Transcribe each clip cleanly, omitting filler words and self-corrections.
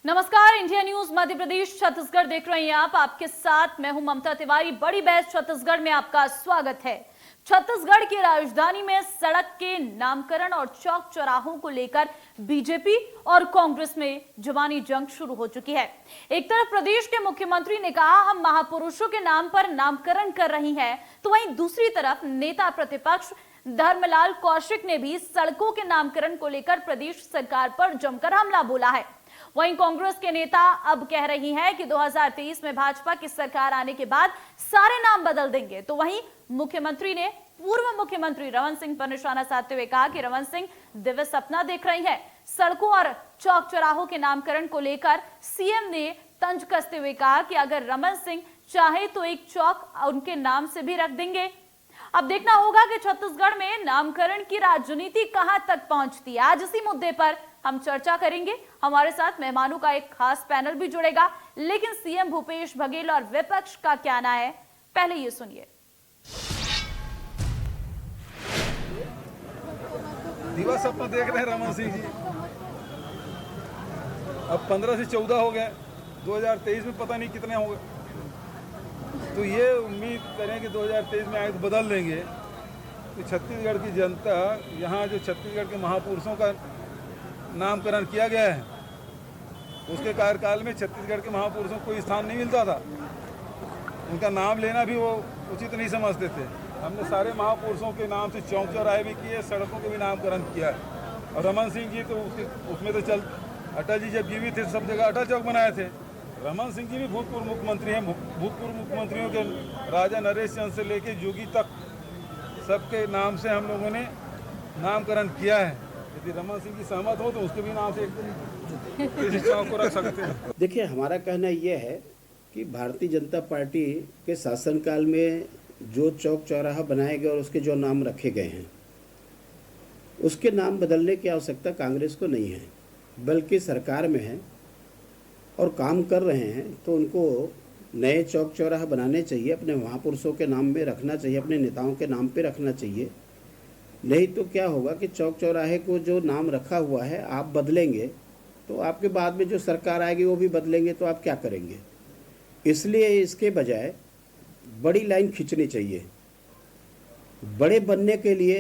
नमस्कार, India news Madhya Pradesh Chhattisgarh देख रहे हैं आप। आपके साथ मैं हूं ममता तिवारी। बड़ी बहस छत्तीसगढ़ में आपका स्वागत है। छत्तीसगढ़ की राजधानी में सड़क के नामकरण और चौक चौराहों को लेकर बीजेपी और कांग्रेस में जुबानी जंग शुरू हो चुकी है। एक तरफ प्रदेश के मुख्यमंत्री ने कहा हम महापुरुषों के नाम पर नामकरण कर रही हैं, तो वहीं दूसरी तरफ नेता प्रतिपक्ष धर्मलाल कौशिक ने भी सड़कों के नामकरण को लेकर प्रदेश सरकार पर जमकर हमला बोला है। वहीं कांग्रेस के नेता अब कह रही हैं कि 2023 में भाजपा की सरकार आने के बाद सारे नाम बदल देंगे। तो वहीं मुख्यमंत्री ने पूर्व मुख्यमंत्री रमन सिंह पर निशाना साधते हुए कहा कि रमन सिंह दिव्य सपना देख रही हैं। सड़कों और चौक चौराहों के नामकरण को लेकर सीएम ने तंज कसते हुए कहा कि अगर रमन सिंह चाहे तो एक चौक उनके नाम से भी रख देंगे। अब देखना होगा कि छत्तीसगढ़ में नामकरण की राजनीति कहां तक पहुंचती है। आज इसी मुद्दे पर हम चर्चा करेंगे। हमारे साथ मेहमानों का एक खास पैनल भी जुड़ेगा, लेकिन सीएम भूपेश बघेल और विपक्ष का क्या कहना है, पहले ये सुनिए। दिवस अपना देख रहे हैं रमन सिंह जी। अब 15 से 14 हो गए, 2023 में पता नहीं कितने होंगे। तो ये उम्मीद करें कि 2023 में आए तो बदल देंगे। तो छत्तीसगढ़ की जनता, यहाँ जो छत्तीसगढ़ के महापुरुषों का नामकरण किया गया है, उसके कार्यकाल में छत्तीसगढ़ के महापुरुषों को कोई स्थान नहीं मिलता था। उनका नाम लेना भी वो उचित नहीं समझते थे। हमने सारे महापुरुषों के नाम से चौक चौराहे भी किए, सड़कों के भी नामकरण किया है। और रमन सिंह जी तो उसमें तो चल, अटल जी जब जीवित थे सब जगह अटल चौक बनाए थे। रमन सिंह जी भी भूतपूर्व मुख्यमंत्री हैं। भूतपूर्व मुख्यमंत्रियों के राजा नरेश चंद से लेके जोगी तक सबके नाम से हम लोगों ने नामकरण किया है। यदि रमन सिंह की सहमत हो तो उसके भी नाम से एक चौक को रख सकते हैं। देखिए, हमारा कहना यह है कि भारतीय जनता पार्टी के शासनकाल में जो चौक चौराहा बनाए गए और उसके जो नाम रखे गए हैं, उसके नाम बदलने की आवश्यकता कांग्रेस को नहीं है, बल्कि सरकार में है और काम कर रहे हैं तो उनको नए चौक चौराहा बनाने चाहिए, अपने महापुरुषों के नाम में रखना चाहिए, अपने नेताओं के नाम पे रखना चाहिए। नहीं तो क्या होगा कि चौक चौराहे को जो नाम रखा हुआ है आप बदलेंगे तो आपके बाद में जो सरकार आएगी वो भी बदलेंगे, तो आप क्या करेंगे। इसलिए इसके बजाय बड़ी लाइन खींचनी चाहिए। बड़े बनने के लिए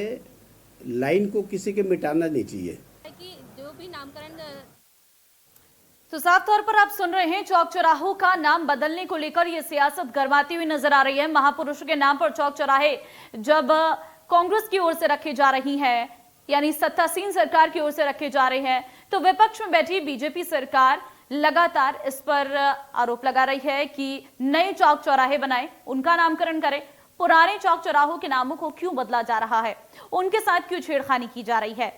लाइन को किसी के मिटाना नहीं चाहिए कि जो भी नामकरण तो साफ तौर पर आप सुन रहे हैं, चौक चौराहों का नाम बदलने को लेकर यह सियासत गरमाती हुई नजर आ रही है। महापुरुषों के नाम पर चौक चौराहे जब कांग्रेस की ओर से रखी जा रही हैं, यानी सत्तासीन सरकार की ओर से रखे जा रहे हैं, तो विपक्ष में बैठी बीजेपी सरकार लगातार इस पर आरोप लगा रही है कि नए चौक चौराहे बनाए, उनका नामकरण करें, पुराने चौक चौराहों के नामों को क्यों बदला जा रहा है, उनके साथ क्यों छेड़खानी की जा रही है।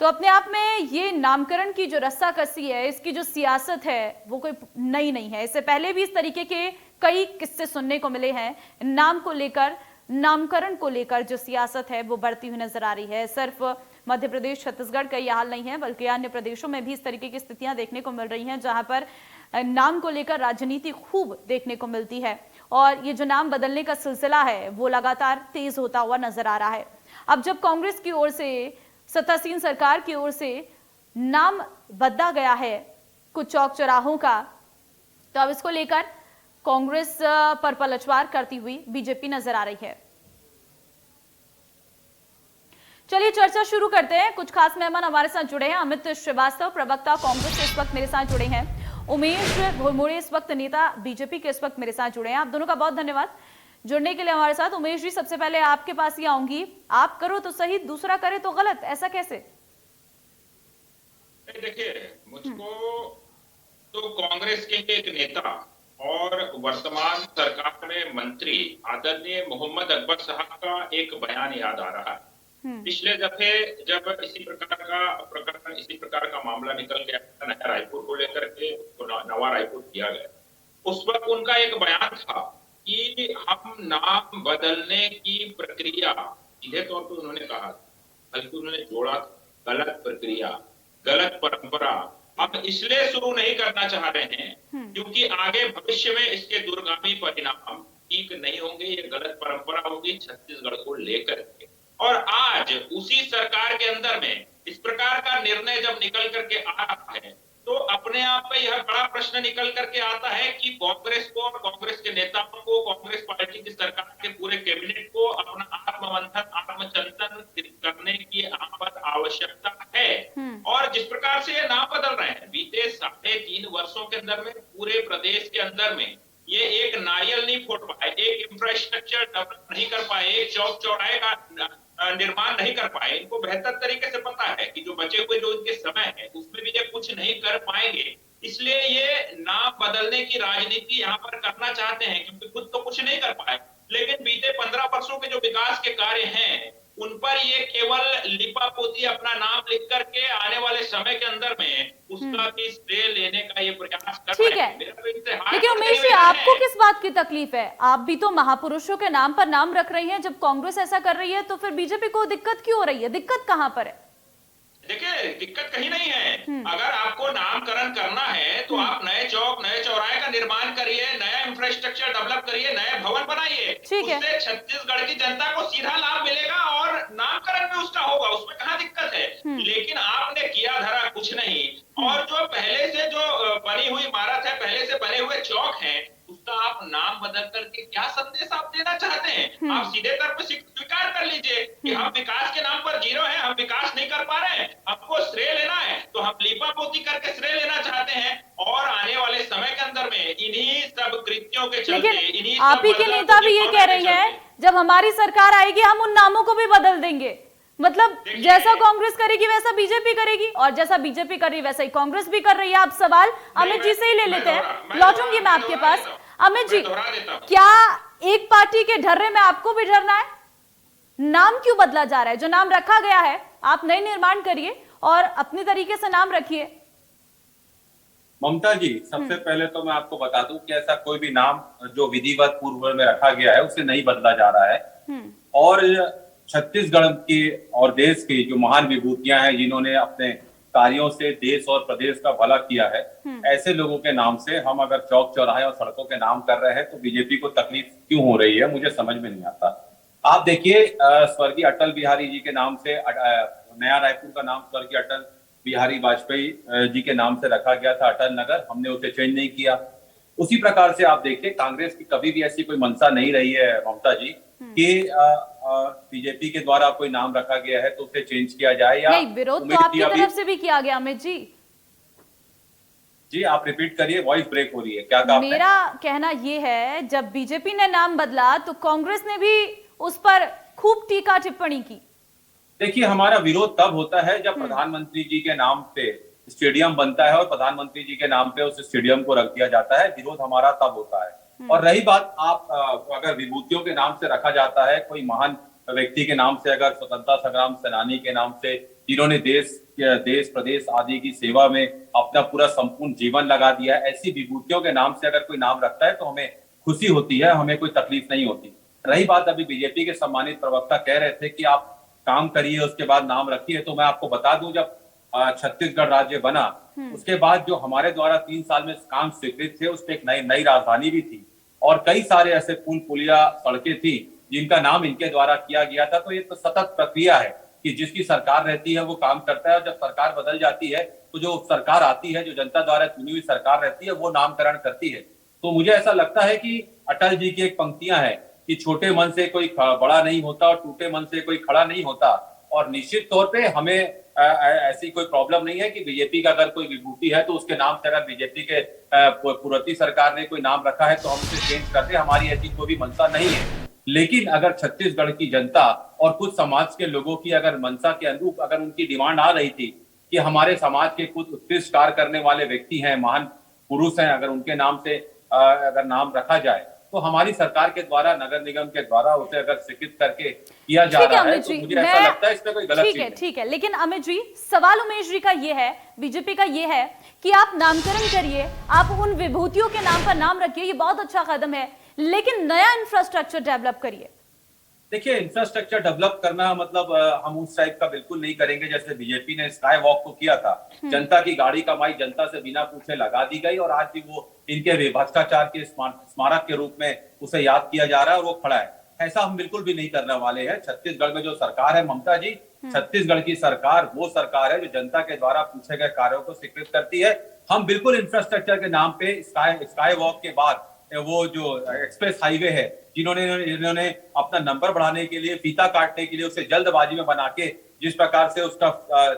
तो अपने आप में ये नामकरण की जो रस्साकसी है, इसकी जो सियासत है, वो कोई नई नहीं है। इससे पहले भी इस तरीके के कई किस्से सुनने को मिले हैं। नाम को लेकर, नामकरण को लेकर जो सियासत है वो बढ़ती हुई नजर आ रही है। सिर्फ मध्य प्रदेश, छत्तीसगढ़ का यह हाल नहीं है, बल्कि अन्य प्रदेशों में भी इस तरीके की स्थितियां देखने को मिल रही हैं, जहां पर नाम को लेकर राजनीति खूब देखने को मिलती है। और ये जो नाम बदलने का सिलसिला है वो लगातार तेज होता हुआ नजर आ रहा है। अब जब कांग्रेस की ओर से, सत्तासीन सरकार की ओर से नाम बदला गया है कुछ चौक चौराहों का, तो अब इसको लेकर कांग्रेस पर पलटवार करती हुई बीजेपी नजर आ रही है। चलिए चर्चा शुरू करते हैं। कुछ खास मेहमान हमारे साथ जुड़े हैं। अमित श्रीवास्तव, प्रवक्ता कांग्रेस, इस वक्त मेरे साथ जुड़े हैं। उमेश घुरमुड़े, इस वक्त नेता बीजेपी के, इस वक्त मेरे साथ जुड़े हैं। आप दोनों का बहुत धन्यवाद जुड़ने के लिए हमारे साथ। उमेश जी, सबसे पहले आपके पास ही आऊंगी। आप करो तो सही, दूसरा करे तो गलत, ऐसा कैसे? देखिए, मुझको तो कांग्रेस के एक नेता और वर्तमान सरकार में मंत्री आदरणीय मोहम्मद अकबर साहब का एक बयान याद आ रहा है। पिछले दफे जब इसी प्रकार का मामला निकल गया था, नया रायपुर को लेकर के, तो नवा रायपुर किया गया, उस वक्त उनका एक बयान था कि हम नाम बदलने की प्रक्रिया, सीधे तौर पर उन्होंने कहा, बल्कि उन्होंने जोड़ा गलत प्रक्रिया, गलत परंपरा हम इसलिए शुरू नहीं करना चाह रहे हैं क्योंकि आगे भविष्य में इसके दूरगामी परिणाम ठीक नहीं होंगे। ये गलत परंपरा होगी छत्तीसगढ़ को लेकर के। और आज उसी सरकार के अंदर में इस प्रकार का निर्णय जब निकल करके आ रहा है तो अपने आप में यह बड़ा प्रश्न निकल करके आता है कि कांग्रेस को और कांग्रेस के नेताओं को, कांग्रेस पार्टी की सरकार के पूरे कैबिनेट को अपना आत्ममंथन, आत्मचिंतन करने की आपद आवश्यकता है। और जिस प्रकार से ये नाम बदल रहे हैं बीते 3.5 वर्षों के अंदर में पूरे प्रदेश के अंदर में ये एक नारियल नहीं फोड़ पाए, एक इंफ्रास्ट्रक्चर डेवलप नहीं कर पाए, एक चौक चौराहे का निर्माण नहीं कर पाए। इनको बेहतर तरीके से पता है कि जो बचे हुए जो इनके समय है उसमें भी ये कुछ नहीं कर पाएंगे, इसलिए ये नाम बदलने की राजनीति यहाँ पर करना चाहते हैं, क्योंकि खुद तो कुछ नहीं कर पाए। लेकिन बीते 15 वर्षों के जो विकास के कार्य हैं उन पर ये केवल लिपापोती अपना नाम लिख करके आने वाले समय के अंदर में उसका भी श्रेय लेने का ये प्रयास कर ठीक रहे है, हैं। मेरा तो इंतहा लेकिन उमेश जी आपको किस बात की तकलीफ है? आप भी तो महापुरुषों के नाम पर नाम रख रही हैं। जब कांग्रेस ऐसा कर रही है तो फिर बीजेपी को दिक्कत क्यों हो रही है? दिक्कत कहां पर है? देखिए, दिक्कत कहीं नहीं है। अगर आपको नामकरण करना है तो आप नए चौक, नए चौराहे का निर्माण करिए, नया इंफ्रास्ट्रक्चर डेवलप करिए, नए भवन बनाइए। ठीक है। उससे छत्तीसगढ़ की जनता को सीधा लाभ मिलेगा और नामकरण भी उसका होगा, उसमें कहाँ दिक्कत है। लेकिन आपने किया धरा कुछ नहीं, और जो पहले से जो बनी हुई इमारत है, पहले से बने हुए चौक हैं, उसका आप नाम बदल करके क्या संदेश आप देना चाहते हैं? आप सीधे तौर पर स्वीकार कर लीजिए कि हम विकास के नाम पर जीरो हैं, हम विकास नहीं कर पा रहे हैं, हमको श्रेय लेना है तो हम लीपापोती करके श्रेय लेना चाहते हैं। और आने वाले समय के अंदर में इन्हीं सब कृत्यों के चलते, लेकिन आप ही के नेता भी ये कह रही हैं जब हमारी सरकार आएगी हम उन नामों को भी बदल देंगे। मतलब जैसा कांग्रेस करेगी वैसा बीजेपी करेगी, और जैसा बीजेपी कर रही है वैसा ही कांग्रेस भी कर रही है। आप सवाल अमित जी से ही ले लेते हैं, लौटूंगी मैं आपके पास। अमित जी, क्या एक पार्टी के ढर्रे में आपको भी डरना है? नाम क्यों बदला जा रहा है? जो नाम रखा गया है आप नए निर्माण करिए और अपने तरीके से नाम रखिए। ममता जी, सबसे पहले तो मैं आपको बता दूं कि ऐसा कोई भी नाम जो विधिवत पूर्व में रखा गया है उसे नहीं बदला जा रहा है। और छत्तीसगढ़ की और देश की जो महान विभूतियां हैं जिन्होंने अपने कार्यों से देश और प्रदेश का भला किया है, ऐसे लोगों के नाम से हम अगर चौक चौराहे और सड़कों के नाम कर रहे हैं तो बीजेपी को तकलीफ क्यों हो रही है, मुझे समझ में नहीं आता। आप देखिए, स्वर्गीय अटल बिहारी जी के नाम से नया रायपुर का नाम स्वर्गीय अटल बिहारी वाजपेयी जी के नाम से रखा गया था, अटल नगर, हमने उसे चेंज नहीं किया। उसी प्रकार से आप देखिए, कांग्रेस की कभी भी ऐसी कोई मंशा नहीं रही है ममता जी कि बीजेपी के द्वारा कोई नाम रखा गया है तो उसे चेंज किया जाए, या नहीं, विरोध तो आपकी तरफ से भी किया गया। अमित जी, जी आप रिपीट करिए, वॉइस ब्रेक हो रही है, क्या कहा आपने? मेरा कहना यह है जब बीजेपी ने नाम बदला तो कांग्रेस ने भी उस पर खूब टीका टिप्पणी की। देखिए, हमारा विरोध तब होता है जब प्रधानमंत्री जी के नाम पे स्टेडियम बनता है और प्रधानमंत्री जी के नाम पे उस स्टेडियम को रख दिया जाता है, विरोध हमारा तब होता है। और रही बात, आप अगर विभूतियों के नाम से रखा जाता है, कोई महान व्यक्ति के नाम से, अगर स्वतंत्रता संग्राम सेनानी के नाम से जिन्होंने देश प्रदेश आदि की सेवा में अपना पूरा संपूर्ण जीवन लगा दिया है, ऐसी विभूतियों के नाम से अगर कोई नाम रखता है तो हमें खुशी होती है, हमें कोई तकलीफ नहीं होती। रही बात, अभी बीजेपी के सम्मानित प्रवक्ता कह रहे थे कि आप काम करिए उसके बाद नाम रखिए, तो मैं आपको बता दूं, जब छत्तीसगढ़ राज्य बना उसके बाद जो हमारे द्वारा 3 साल में काम स्वीकृत थे उसमें एक नई राजधानी भी थी और कई सारे ऐसे पुल पुलिया सड़कें थी जिनका नाम इनके द्वारा किया गया था। तो ये तो सतत प्रक्रिया है कि जिसकी सरकार रहती है वो काम करता है, और जब सरकार बदल जाती है तो जो सरकार आती है, जो जनता द्वारा चुनी हुई सरकार रहती है, वो नामकरण करती है। तो मुझे ऐसा लगता है कि अटल जी की एक पंक्तियां हैं कि छोटे मन से कोई बड़ा नहीं होता और टूटे मन से कोई खड़ा नहीं होता। और निश्चित तौर पे हमें ऐसी कोई प्रॉब्लम नहीं है कि बीजेपी का अगर कोई विभूति है तो उसके नाम से अगर बीजेपी के पूर्ववर्ती सरकार ने कोई नाम रखा है तो हम उसे चेंज कर दें, हमारी ऐसी कोई भी मंशा नहीं है। लेकिन अगर छत्तीसगढ़ की जनता और कुछ समाज के लोगों की अगर मंशा के अनुरूप अगर उनकी डिमांड आ रही थी कि हमारे समाज के कुछ उत्कृष्ट कार्य करने वाले व्यक्ति हैं, महान पुरुष हैं, अगर उनके नाम से अगर नाम रखा जाए तो हमारी सरकार के द्वारा, नगर निगम के द्वारा उसे अगर स्वीकृत करके किया जा रहा है तो मुझे ऐसा लगता है इसमें कोई गलत चीज नहीं। ठीक है, लेकिन अमित जी, सवाल उमेश जी का ये है, बीजेपी का ये है कि आप नामकरण करिए, आप उन विभूतियों के नाम पर नाम रखिए, ये बहुत अच्छा कदम है, लेकिन नया इंफ्रास्ट्रक्चर डेवलप करिए। देखिए, इंफ्रास्ट्रक्चर डेवलप करना मतलब हम उस टाइप का बिल्कुल नहीं करेंगे जैसे बीजेपी ने स्काई वॉक को किया था। जनता की गाड़ी कमाई जनता से बिना पूछे लगा दी गई और आज भी वो इनके भ्रष्टाचार के स्मारक के रूप में उसे याद किया जा रहा है और वो खड़ा है। ऐसा हम बिल्कुल भी नहीं करने वाले हैं। छत्तीसगढ़ में जो सरकार है ममता जी, छत्तीसगढ़ की सरकार वो सरकार है जो जनता के द्वारा पूछे गए कार्यों को स्वीकृत करती है हम बिल्कुल इंफ्रास्ट्रक्चर के नाम पे स्काई वॉक के बाद वो जो एक्सप्रेस हाईवे है, जिन्होंने अपना नंबर बढ़ाने के लिए, फीता काटने के लिए उसे जल्दबाजी में बना के जिस प्रकार से उसका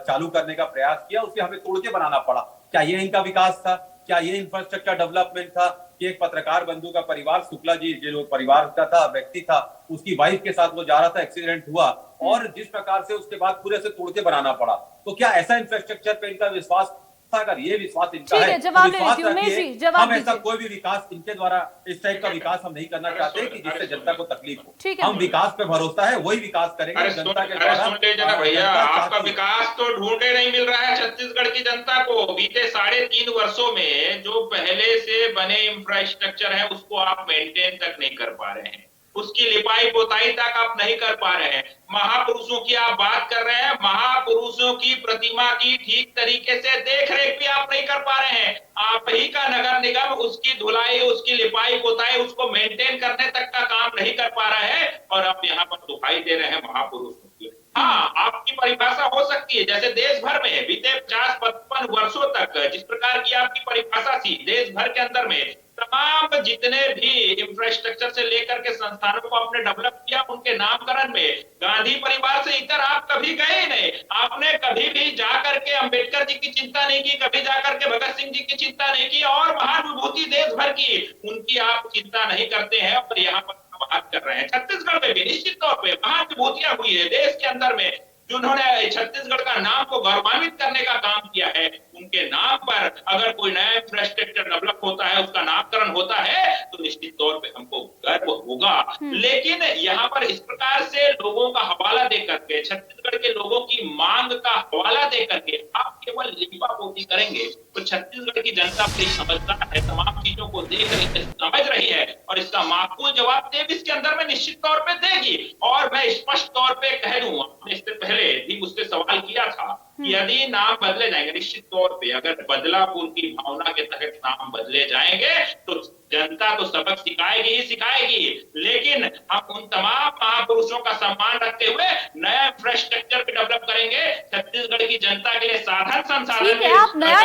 चालू करने का प्रयास किया, उसे हमें तोड़ के बनाना पड़ा। क्या ये इनका विकास था? क्या ये इंफ्रास्ट्रक्चर डेवलपमेंट था कि एक पत्रकार बंधु का परिवार, शुक्ला जी जो परिवार का था, व्यक्ति था, उसकी वाइफ के साथ वो जा रहा था, एक्सीडेंट हुआ और जिस प्रकार से उसके बाद पूरे से तोड़ के बनाना पड़ा? तो क्या ऐसा इंफ्रास्ट्रक्चर पे इनका विश्वास था? अगर ये विश्वास इनका है, जवाब तो ले लेती हूं। उमेश जी, जवाब हम ऐसा दीजिए। कोई भी विकास इनके द्वारा, इस टाइप का विकास हम नहीं करना चाहते कि जिससे जनता को तकलीफ हो। ठीक है, हम विकास पे भरोसा है, वही विकास करेंगे जनता के द्वारा। सुन लीजिए ना भैया, आपका विकास तो ढूंढे नहीं मिल रहा है छत्तीसगढ़ की जनता को। बीते 3.5 वर्षों में जो पहले से बने इंफ्रास्ट्रक्चर है उसको आप मेंटेन तक नहीं कर पा रहे हैं, उसकी लिपाई पोताई तक आप नहीं कर पा रहे हैं। महापुरुषों की आप बात कर रहे हैं, महापुरुषों की प्रतिमा की ठीक तरीके से देख रेख भी आप नहीं कर पा रहे हैं। आप ही का नगर निगम उसकी धुलाई, उसकी लिपाई पोताई, उसको मेंटेन करने तक का काम नहीं कर पा रहा है और आप यहाँ पर दुहाई दे रहे हैं महापुरुषों की। हाँ, आपकी परिभाषा हो सकती है, जैसे देश भर में बीते 50-55 वर्षों तक जिस प्रकार की आपकी परिभाषा थी, देश भर के अंदर में तमाम जितने भी इंफ्रास्ट्रक्चर से लेकर के संस्थानों को आपने डेवलप किया, उनके नामकरण में गांधी परिवार से इतर आप कभी गए ही नहीं। आपने कभी भी जाकर के अंबेडकर जी की चिंता नहीं की, कभी जाकर के भगत सिंह जी की चिंता नहीं की और महान विभूति देश भर की, उनकी आप चिंता नहीं करते हैं और यहाँ पर बात कर रहे हैं। छत्तीसगढ़ में भी निश्चित तौर पे महान विभूतियां हुई है देश के अंदर में, जिन्होंने छत्तीसगढ़ का नाम को गौरवान्वित करने का काम किया है। उनके नाम पर अगर कोई नया इंफ्रास्ट्रक्चर डेवलप होता है, उसका नामकरण होता है, तो निश्चित तौर पे हमको गर्व होगा। लेकिन यहाँ पर इस प्रकार से लोगों का हवाला दे करके, छत्तीसगढ़ के लोगों की मांग का हवाला दे करके आप केवल लिपापोती करेंगे तो छत्तीसगढ़ की जनता बड़ी समझदार है, तमाम चीजों को देख रही है, समझ रही है और इसका माकूल जवाब 23 के अंदर में निश्चित तौर पे देगी। और मैं स्पष्ट तौर पे कह दूं, आपने इससे पहले भी मुझसे सवाल किया था कि यदि नाम बदले जाएंगे, निश्चित तौर पे अगर बदलापुर की भावना के तहत नाम बदले जाएंगे तो जनता तो सबक सिखाएगी ही सिखाएगी, लेकिन हम उन तमाम महापुरुषों का सम्मान रखते हुए नया इंफ्रास्ट्रक्चर भी डेवलप करेंगे। छत्तीसगढ़ की जनता के लिए साधन संसाधन ठीक है, आप नया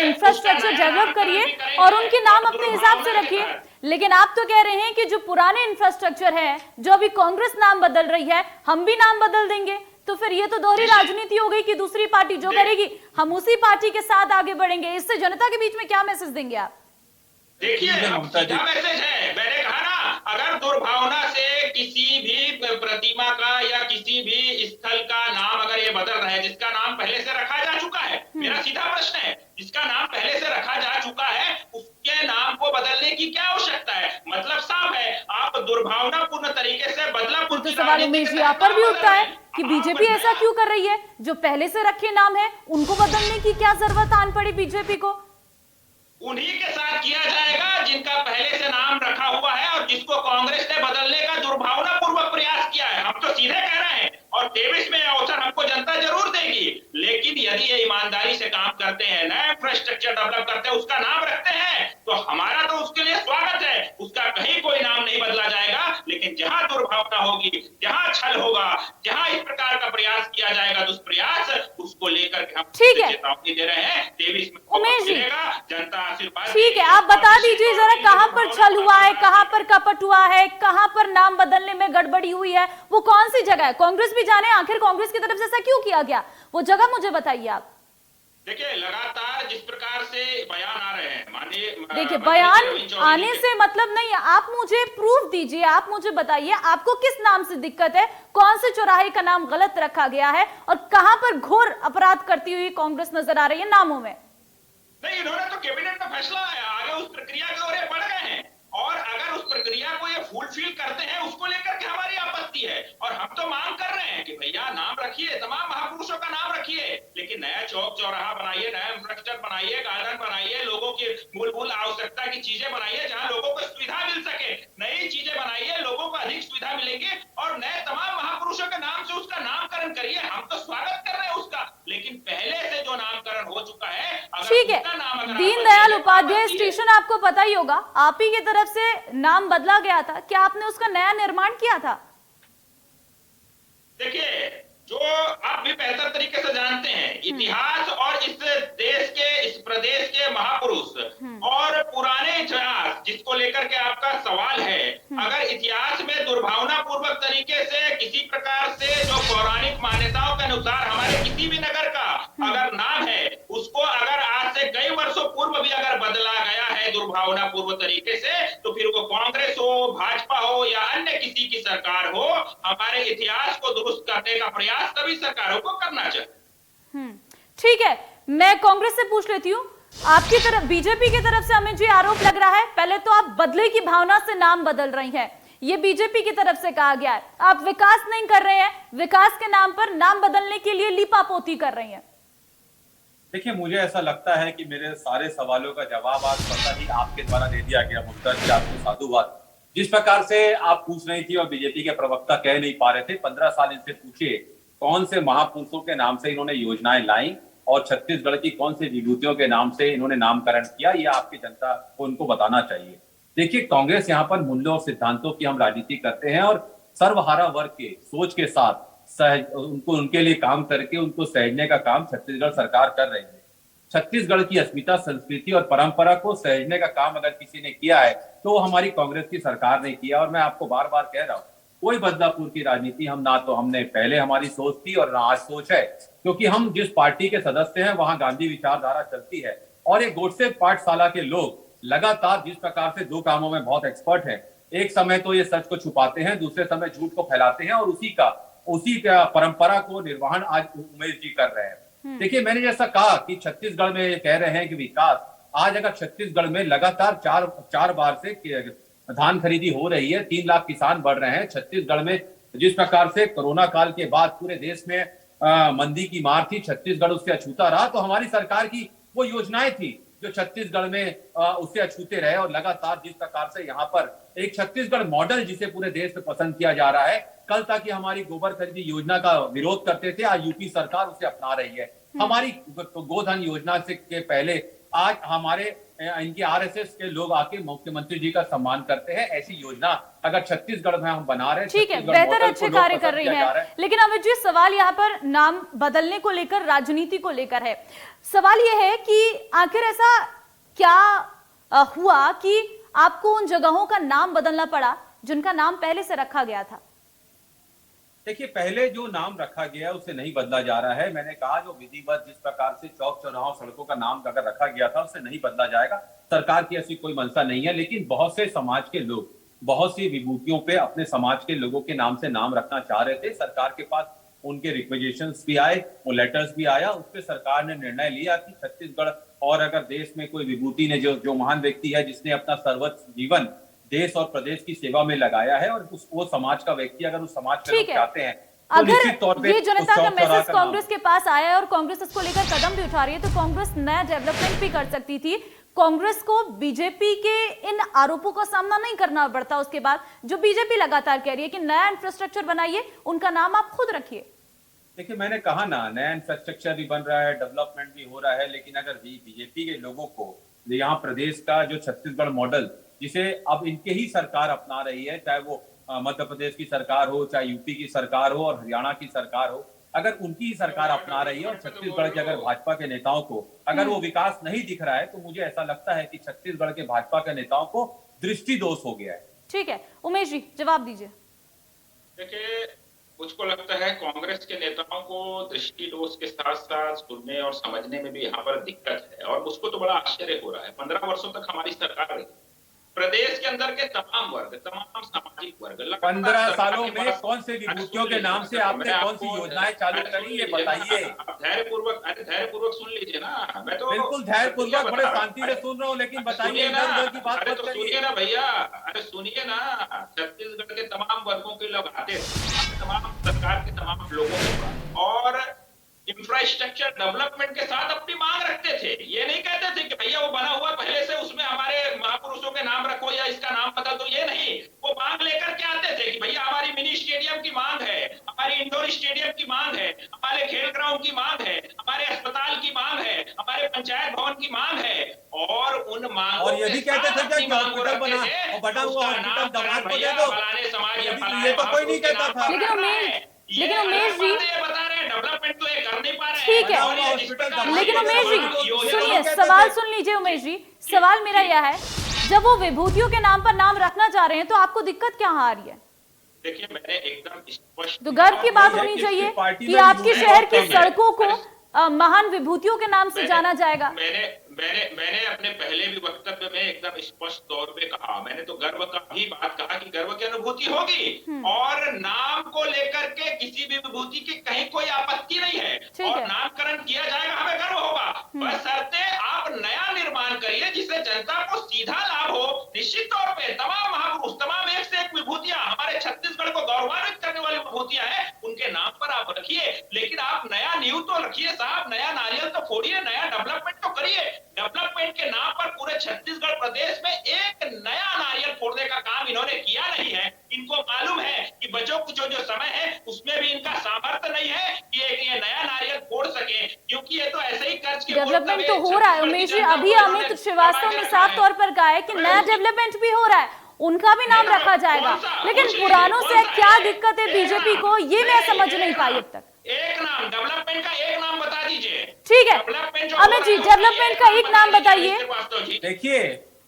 इंफ्रास्ट्रक्चर डेवलप करिए और उनके नाम अपने हिसाब से रखिए। लेकिन आप तो कह रहे हैं कि जो पुराने इंफ्रास्ट्रक्चर है, जो अभी कांग्रेस नाम बदल रही है, हम भी नाम बदल देंगे। तो फिर ये तो दोहरी राजनीति हो गई कि दूसरी पार्टी जो करेगी हम उसी पार्टी के साथ आगे बढ़ेंगे। इससे जनता के बीच में क्या मैसेज देंगे आप? देखिए, क्या मैसेज है? मैंने कहा ना, अगर दुर्भावना से किसी भी प्रतिमा का या किसी भी स्थल का नाम अगर ये बदल रहा है, जिसका नाम पहले से रखा जा चुका है, मेरा सीधा प्रश्न है, जिसका नाम पहले से रखा जा चुका है उसके नाम को बदलने की क्या आवश्यकता है? मतलब साफ है, आप दुर्भावनापूर्ण तरीके से बदलापुर तो सवाल उमेश जी आप पर भी उठता है कि बीजेपी ऐसा क्यों कर रही है? जो पहले से रखे नाम है उनको बदलने की क्या जरूरत आन पड़ी बीजेपी को? उन्हीं के साथ किया जाएगा जिनका पहले से नाम रखा हुआ है और जिसको कांग्रेस ने बदलने का दुर्भावनापूर्वक प्रयास किया है। हम तो सीधे कह रहे हैं और 23 में अवसर हमको जनता जरूर देगी, लेकिन यदि ये ईमानदारी से काम करते हैं, नया इंफ्रास्ट्रक्चर डेवलप करते हैं, उसका नाम रखते हैं, तो हमारा तो उसके लिए स्वागत है, उसका कहीं कोई नाम नहीं बदला जाएगा। लेकिन जहां दुर्भावना होगी, जहां छल होगा, जहां इस प्रकार का प्रयास किया जाएगा, दुष्प्रयास, उसको लेकर के हम चेतावनी दे रहे हैं। 23 में उमेश जी, जनता ठीक है, आप बता दीजिए जरा कहां पर छल हुआ है, कहां पर कपट हुआ है, कहां पर नाम बदलने में गड़बड़ी हुई है, वो कौन सी जगह है? कांग्रेस भी जाने आखिर कांग्रेस की तरफ से ऐसा क्यों किया गया, वो जगह मुझे बताइए आप। देखिए, लगातार जिस प्रकार से बयान आ रहे हैं, माननीय देखिए, बयान आने से मतलब नहीं है, आप मुझे प्रूफ दीजिए, आप मुझे बताइए आपको किस नाम से दिक्कत है, कौन से चौराहे का नाम गलत रखा गया है और कहां पर घोर अपराध करती हुई कांग्रेस नजर आ रही है नामों में? नहीं, इन्होंने तो कैबिनेट में फैसला आया, आगे उस प्रक्रिया के ओर बढ़ गए हैं और अगर उस प्रक्रिया को ये फुलफिल करते हैं उसको लेकर के हमारी आपत्ति है। और हम तो मांग कर रहे हैं कि भैया नाम रखिए, तमाम महापुरुषों का नाम रखिए, लेकिन नया चौक चौराहा बनाइए, नया इंफ्रास्ट्रक्चर बनाइए, गार्डन बनाइए, लोगों की मूलभूत आवश्यकता की चीजें बनाइए जहां लोगों को सुविधा मिल सके, नई चीजें बनाइए, लोगों को अधिक सुविधा मिलेंगी और नए तमाम महापुरुषों के नाम से उसका नामकरण करिए। हम तो स्वागत कर रहे हैं उसका, लेकिन पहले से जो नामकरण हो चुका है, ठीक है, दीनदयाल उपाध्याय स्टेशन आपको पता ही होगा, आप ही की तरफ से नाम बदला गया था, क्या आपने उसका नया निर्माण किया था? देखिए, जो आप भी बेहतर तरीके से जानते हैं, इतिहास और इस देश के इस प्रदेश के महापुरुष और पुराने इतिहास जिसको लेकर के आपका सवाल है, अगर इतिहास में दुर्भावनापूर्वक तरीके से किसी प्रकार से जो पौराणिक मान्यताओं के अनुसार हमारे किसी भी नगर का अगर नाम है, उसको अगर आज से कई वर्षों पूर्व भी अगर बदला गया है दुर्भावनापूर्व तरीके से, तो फिर वो कांग्रेस हो, भाजपा हो या अन्य किसी की सरकार हो, हमारे इतिहास को दुरुस्त करने का प्रयास सभी सरकारों को करना चाहिए। ठीक है, मैं कांग्रेस से पूछ लेती हूँ। आपकी तरफ, बीजेपी की तरफ से हमें जो आरोप लग रहा है, पहले तो आप बदले की भावना से नाम बदल रही हैं, ये बीजेपी की तरफ से कहा गया है। आप विकास नहीं कर रहे हैं, विकास के नाम पर नाम बदलने के लिए लीपापोती कर रही हैं। देखिए, मुझे ऐसा लगता है कि मेरे सारे सवालों का जवाब आज पता ही आपके द्वारा दे दिया गया। मुख्तार जी, आपको साधुवाद। जिस प्रकार से आप पूछ रही थी और बीजेपी के प्रवक्ता कह नहीं पा रहे थे, 15 साल इनसे पूछिए कौन से महापुरुषों के नाम से इन्होंने योजनाएं लाई और छत्तीसगढ़ की कौन सी विभूतियों के नाम से इन्होंने नामकरण किया, ये आपकी जनता को उनको बताना चाहिए। देखिए, कांग्रेस यहाँ पर मूल्यों और सिद्धांतों की हम राजनीति करते हैं और सर्वहारा वर्ग के सोच के साथ उनको उनके लिए काम करके उनको सहेजने का काम छत्तीसगढ़ सरकार कर रही है। छत्तीसगढ़ की अस्मिता, संस्कृति और परंपरा को सहेजने का काम अगर किसी ने किया है तो हमारी कांग्रेस की सरकार ने किया। और मैं आपको बार बार कह रहा हूँ, कोई बदलापुर की राजनीति हम ना तो हमने पहले हमारी सोच थी और ना आज सोच है, क्योंकि हम जिस पार्टी के सदस्य हैं वहां गांधी विचारधारा चलती है। और ये गोडसे पाठशाला के लोग लगातार जिस प्रकार से दो कामों में बहुत एक्सपर्ट हैं, एक समय तो ये सच को छुपाते हैं, दूसरे समय झूठ को फैलाते हैं और उसी परंपरा को निर्वहन आज उमेश जी कर रहे हैं। देखिए, मैंने जैसा कहा कि छत्तीसगढ़ में कह रहे हैं कि विकास, आज अगर छत्तीसगढ़ में लगातार चार बार से धान खरीदी हो रही है, 3 लाख किसान बढ़ रहे हैं। छत्तीसगढ़ में जिस प्रकार से कोरोना काल के बाद पूरे देश में मंदी की मार थी, छत्तीसगढ़ उससे अछूता रहा। तो हमारी सरकार की वो योजनाएं थी जो छत्तीसगढ़ में उससे अछूते रहे। और लगातार जिस प्रकार से यहाँ पर एक छत्तीसगढ़ मॉडल जिसे पूरे देश में पसंद किया जा रहा है, कल तक हमारी गोबर खरीदी योजना का विरोध करते थे, आज यूपी सरकार उसे अपना रही है। हमारी गोधन योजना से के पहले आज हमारे इनके आरएसएस के लोग आके मुख्यमंत्री जी का सम्मान करते हैं। ऐसी योजना अगर छत्तीसगढ़ में हम बना रहे हैं, ठीक है, बेहतर अच्छे कार्य कर रही हैं। लेकिन अमित जी, सवाल यहाँ पर नाम बदलने को लेकर, राजनीति को लेकर है। सवाल यह है कि आखिर ऐसा क्या हुआ कि आपको उन जगहों का नाम बदलना पड़ा जिनका नाम पहले से रखा गया था? देखिए, पहले जो नाम रखा गया है उसे नहीं बदला जा रहा है। मैंने कहा, जो विधिवत जिस प्रकार से चौक चौराहों सड़कों का नाम अगर रखा गया था उसे नहीं बदला जाएगा। सरकार की ऐसी कोई मंशा नहीं है। लेकिन बहुत से समाज के लोग बहुत सी विभूतियों पे अपने समाज के लोगों के नाम से नाम रखना चाह रहे थे। सरकार के पास उनके रिक्वेजेशंस भी आए, वो लेटर्स भी आया। उस पर सरकार ने निर्णय लिया कि छत्तीसगढ़ और अगर देश में कोई विभूति ने जो महान व्यक्ति है जिसने अपना सर्वस्व जीवन देश और प्रदेश की सेवा में लगाया है और वो समाज का व्यक्ति अगर उस समाज के लोग चाहते हैं तो निश्चित तौर पे ये जनता का मैसेज कांग्रेस के पास आया है और कांग्रेस इसको लेकर कदम भी उठा रही है, तो कांग्रेस नया डेवलपमेंट भी कर सकती थी। कांग्रेस को बीजेपी के इन आरोपों का सामना नहीं करना पड़ता उसके बाद, जो बीजेपी लगातार कह रही है कि नया इंफ्रास्ट्रक्चर बनाइए, उनका नाम आप खुद रखिए। देखिए, मैंने कहा ना, नया इंफ्रास्ट्रक्चर भी बन रहा है, डेवलपमेंट भी हो रहा है। लेकिन अगर बीजेपी के लोगों को यहाँ प्रदेश का जो छत्तीसगढ़ मॉडल जिसे अब इनके ही सरकार अपना रही है, चाहे वो मध्य प्रदेश की सरकार हो, चाहे यूपी की सरकार हो और हरियाणा की सरकार हो, अगर उनकी ही सरकार अपना रही है और छत्तीसगढ़ के अगर भाजपा के नेताओं को अगर वो विकास नहीं दिख रहा है, तो मुझे ऐसा लगता है कि छत्तीसगढ़ के भाजपा के नेताओं को दृष्टि दोष हो गया है। ठीक है, उमेश जी जवाब दीजिए। देखिए, मुझको लगता है कांग्रेस के नेताओं को दृष्टि दोष के साथ साथ सुनने और समझने में भी यहाँ पर दिक्कत है। और मुझको तो बड़ा आश्चर्य हो रहा है, 15 वर्षों तक हमारी सरकार रही, प्रदेश के अंदर के तमाम वर्ग, तमाम सामाजिक वर्ग, 15 सालों में कौन से विभूतियों के नाम से आपने कौन सी योजनाएं चालू करी, ये बताइए। धैर्यपूर्वक सुन लीजिए ना। मैं तो बिल्कुल धैर्यपूर्वक बड़े शांति से सुन रहा हूँ, लेकिन बताइए इधर की बात मत करिए। सुनिए ना भैया, अरे सुनिए ना। छत्तीसगढ़ के तमाम वर्गों के लोग आते थे, तमाम सरकार के तमाम लोगों के, और इंफ्रास्ट्रक्चर डेवलपमेंट के साथ अपनी मांग रखते थे। ये नहीं कहते थे कि भैया वो बना हुआ पहले से, उसमें हमारे महापुरुषों के नाम रखो या इसका नाम बदल दो, ये नहीं। वो मांग लेकर के आते थे कि भैया हमारी मिनी स्टेडियम की मांग है, हमारी इंडोर स्टेडियम की मांग है, हमारे खेल ग्राउंड की मांग है, हमारे अस्पताल की मांग है, हमारे पंचायत भवन की मांग है। और उन मांगों और ये भी कहते थे कि हॉस्पिटल बना और बना हुआ हॉस्पिटल दमाद को दे दो, ये तो कोई नहीं कहता था। लेकिन उमेश जी ये बता रहे हैं डेवलपमेंट तो ये कर नहीं पा रहे ठीक है, बना हुआ हॉस्पिटल लेकिन उमेश जी सुनिए, कहते सवाल थे। सुन लीजिए उमेश जी, सवाल मेरा यह है, जब वो विभूतियों के नाम पर नाम रखना चाह रहे हैं तो आपको दिक्कत क्या आ रही है? देखिए, मैंने एकदम स्पष्ट तो गर्व की बात है होनी कि चाहिए पार्टी कि में आपके विभूति शहर बहुत की कम है। सड़कों को महान विभूतियों के नाम से जाना जाएगा। मैंने अपने पहले भी वक्तव्य में एकदम स्पष्ट तौर पे कहा, मैंने तो गर्व का ही बात कहा कि गर्व की अनुभूति होगी और नाम को लेकर के किसी भी विभूति की कहीं कोई आपत्ति नहीं है ठीक और है। नामकरण किया जाएगा, हमें गर्व होगा। बशर्ते आप नया निर्माण करिए जिससे जनता को सीधा लाभ हो। निश्चित तौर पे तमाम महापुरुष, तमाम एक से एक विभूतियां हमारे छत्तीसगढ़ को गौरवान्वित करने वाली विभूतियां हैं, उनके नाम पर आप रखिए, लेकिन आप नया नींव तो रखिए साहब, नया नारियल तो फोड़िए, नया डेवलपमेंट तो करिए। डेवलपमेंट के नाम पर पूरे छत्तीसगढ़ प्रदेश में एक नया नारियल फोड़ने का काम इन्होंने किया नहीं है। इनको मालूम है कि बच्चों को जो समय है उसमें भी इनका सामर्थ्य नहीं है कि ये नया नारियल फोड़ सके, क्योंकि ये तो ऐसे ही कर्ज के डेवलपमेंट तो हो रहा है उमेश जी, अभी अमित श्रीवास्तव ने साफ तौर पर कहा है कि नया डेवलपमेंट भी हो रहा है, उनका भी नाम रखा जाएगा, लेकिन पुरानों से क्या दिक्कत है बीजेपी को, ये मैं समझ नहीं पाई अब तक। एक नाम डेवलपमेंट का एक नाम बता दीजिए। ठीक है डेवलपमेंट जो अमित जी, हो रहा है, डेवलपमेंट का एक नाम बताइए। श्रीवास्तव जी।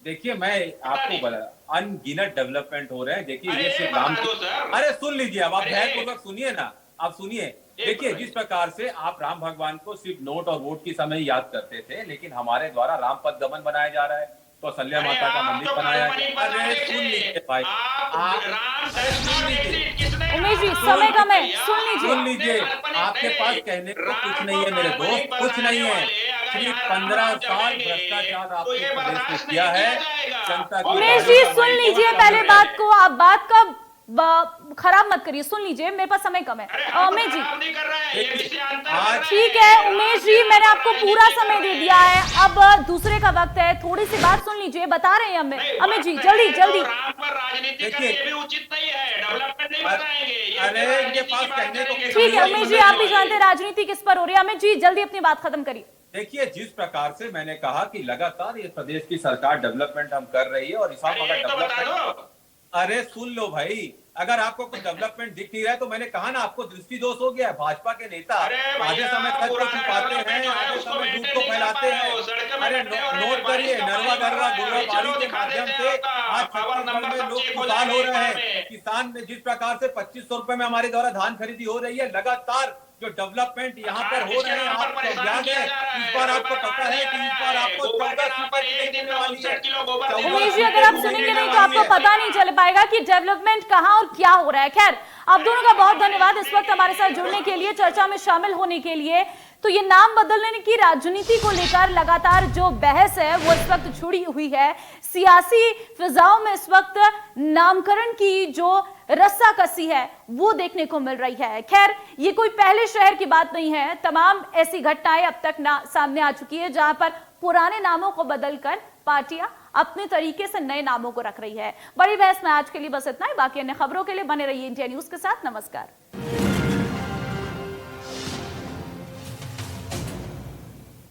देखिए मैं आपको बोला, अनगिनत डेवलपमेंट हो रहे हैं। देखिए अरे ये सिर्फ बता राम दो सर। अरे सुन लीजिए, अब आप अरे ध्यानपूर्वक सुनिए ना, आप सुनिए। देखिए बताइए। जिस प्रकार से आप राम भगवान को सिर्फ नोट और वोट की समय याद करते थे, लेकिन हमारे द्वारा राम पथ गमन बनाया जा रहा है, कौशल्या अरे माता का आप मंदिर तो बनाया काल्पनिक गया। बता अरे रहे सुन थे। लीजिए भाई, आप राम दर्शन और exit किसने उमेश जी, कहा? समय कम है, भैया, सुन लीजिए। सुन लीजिए, काल्पनिक आपके नहीं। पास कहने को कुछ राम नहीं है को मेरे काल्पनिक दोस्त, कुछ नहीं है। बताने वाले अगर सिर्फ यहाँ 15 राम साल जपेंगे, भ्रष्टाचार तो आपके ये प्रदेश में बर्दाश्त किया नहीं है। किया जाएगा। जनता की उमेश गाड़ियों जी का सुन माइक लीजिए, बंद पहले कर बात रहे को आप बात का खराब मत करिए, सुन लीजिए, मेरे पास समय कम है। अरे हम उमेश जी खराब नहीं कर रहे हैं, ये विषयांतर कर रहे हैं। ठीक है उमेश जी, मैंने आपको पूरा समय दे दिया है, अब दूसरे का वक्त है, थोड़ी सी बात सुन लीजिए, बता रहे हैं हमें। नहीं, अमित जी बात जल्दी है तो जल्दी। राम पर राजनीति करना देखिए। ये भी उचित नहीं है, डेवलपमेंट नहीं बताएंगे, ये अरे, राजनीति इनके की पास बात कहने को करेंगे। कुछ ठीक है नहीं उमेश जी, आप भी जानते हैं राजनीति किस पर हो रही है। अमित जी जल्दी अपनी बात खत्म करिए। देखिए जिस प्रकार से मैंने कहा कि लगातार ये प्रदेश की सरकार डेवलपमेंट हम कर रही है, और इस अरे ये तो बता दो। अरे सुन लो भाई, अगर आपको कुछ डेवलपमेंट दिख नहीं रहा है तो मैंने कहा ना, आपको दृष्टि दोष हो गया है। भाजपा के नेता अरे भैया, आधे समय सच को पुराना छुपाते हैं, डेवलपमेंट जो है आधे उसको समय झूठ maintain को नहीं कर फैलाते पा रहे हैं। हो, सड़क में अरे बैठे हो रहे हैं, नोट करिए, बारिश का नरवा पानी भर गर्रा रहा है, गुर्रा चलो बाड़ी के दिखा माध्यम देते से हैं आपका आज पावर छत्तीसगढ़ नंबर में सब लोग चेक हो खुशहाल हो जाएगा रहे हैं। में। किसान में जिस प्रकार से 2500 रुपए में हमारे द्वारा धान खरीदी हो रही है, लगातार जो डेवलपमेंट यहाँ पर हो रहे हैं, आपको ज्ञान है, इस बार आपको पता है कि इस बार आपको 14 सीटें देने वाली है। उमेश जी अगर आप सुनेंगे नहीं तो आपको पता नहीं चल पाएगा कि डेवलपमेंट कहां और क्या हो रहा है। खैर, आप दोनों का बहुत धन्यवाद इस वक्त हमारे साथ जुड़ने के लिए, चर्चा में शामिल होने के लिए। तो ये नाम बदलने की राजनीति को लेकर लगातार जो बहस है वो इस वक्त छुड़ी हुई है। सियासी फिजाओं में इस वक्त नामकरण की जो रस्साकसी है वो देखने को मिल रही है। खैर, ये कोई पहले शहर की बात नहीं है, तमाम ऐसी घटनाएं अब तक सामने आ चुकी है जहां पर पुराने नामों को बदलकर पार्टियां अपने तरीके से नए नामों को रख रही है। बड़ी बहस में आज के लिए बस इतना ही। बाकी अन्य खबरों के लिए बने रहिए इंडिया न्यूज के साथ। नमस्कार।